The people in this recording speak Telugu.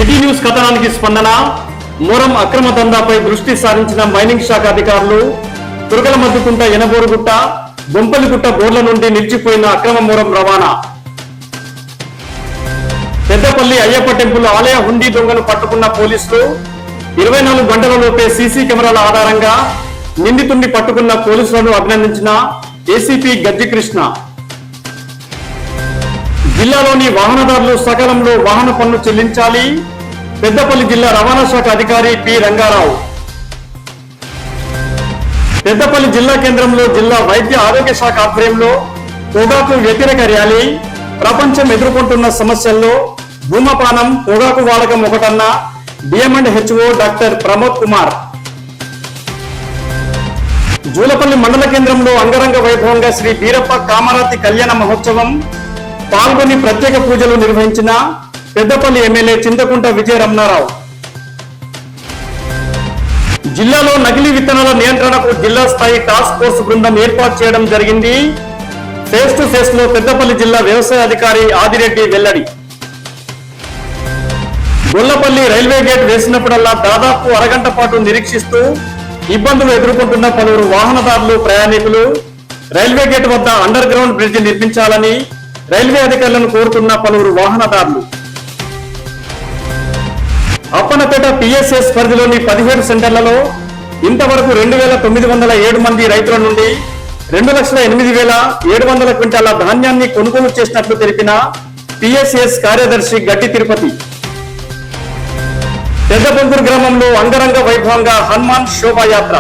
సిటీ న్యూస్ కథనానికి స్పందన. మూరం అక్రమ దందాపై దృష్టి సారించిన మైనింగ్ శాఖ అధికారులు తురగలమద్దుకుంట, ఎనబోరుగుట్ట, బొంపలిగుట్ట బోర్ల నుండి నిలిచిపోయిన అక్రమ మూరం రవాణా. పెద్దపల్లి అయ్యప్ప టెంపుల్ ఆలయ హుండీ దొంగను పట్టుకున్న పోలీసులు 24 గంటలలోపే సీసీ కెమెరాల ఆధారంగా నిందితుడిని పట్టుకున్న పోలీసులను అభినందించిన ఏసీపీ గజ్జి కృష్ణ. జిల్లాలోని వాహనదారులు సకాలంలో వాహన పన్ను చెల్లించాలి. పెద్దపల్లి జిల్లా రవాణా శాఖ అధికారి పి రంగారావు. పెద్దపల్లి జిల్లా కేంద్రంలో జిల్లా వైద్య ఆరోగ్య శాఖ ఆధ్వర్యంలో పొగాకు వ్యతిరేక ర్యాలీ. ప్రపంచం ఎదుర్కొంటున్న సమస్యల్లో ధూమపానం, పొగాకు వాడకం ఒకటన్న డిఎం&హెచ్ఓ డాక్టర్ ప్రమోద్ కుమార్. జూలపల్లి మండల కేంద్రంలో అంగరంగ వైభవంగా శ్రీ వీరప్ప కామరాతి కళ్యాణ మహోత్సవం పాల్గొని ప్రత్యేక పూజలు నిర్వహించిన పెద్దపల్లి ఎమ్మెల్యే చింతకుంట విజయ రమణారావు. జిల్లాలో నకిలీ విత్తనాల నియంత్రణకు జిల్లా స్థాయి టాస్క్ ఫోర్స్ బృందం ఏర్పాటు చేయడం జరిగింది. ఫేస్ టు ఫేస్ లో పెద్దపల్లి జిల్లా వ్యవసాయ అధికారి ఆదిరెడ్డి వెల్లడి. గొల్లపల్లి రైల్వే గేట్ వేసినప్పుడల్లా దాదాపు అరగంట పాటు నిరీక్షిస్తూ ఇబ్బందులు ఎదుర్కొంటున్న పలువురు వాహనదారులు, ప్రయాణికులు రైల్వే గేట్ వద్ద అండర్ గ్రౌండ్ బ్రిడ్జ్ నిర్మించాలని రైల్వే అధికారులను కోరుతున్న పలువురు వాహనదారులు. అప్పనపేట పిఎస్ఎస్ పరిధిలోని 17 సెంటర్లలో ఇంతవరకు 2907 మంది రైతుల నుండి 2,08,700 క్వింటాల ధాన్యాన్ని కొనుగోలు చేసినట్లు తెలిపిన పిఎస్ఎస్ కార్యదర్శి గట్టి తిరుపతి. పెద్దపంపూర్ గ్రామంలో అంగరంగ వైభవంగా హనుమాన్ శోభాయాత్ర.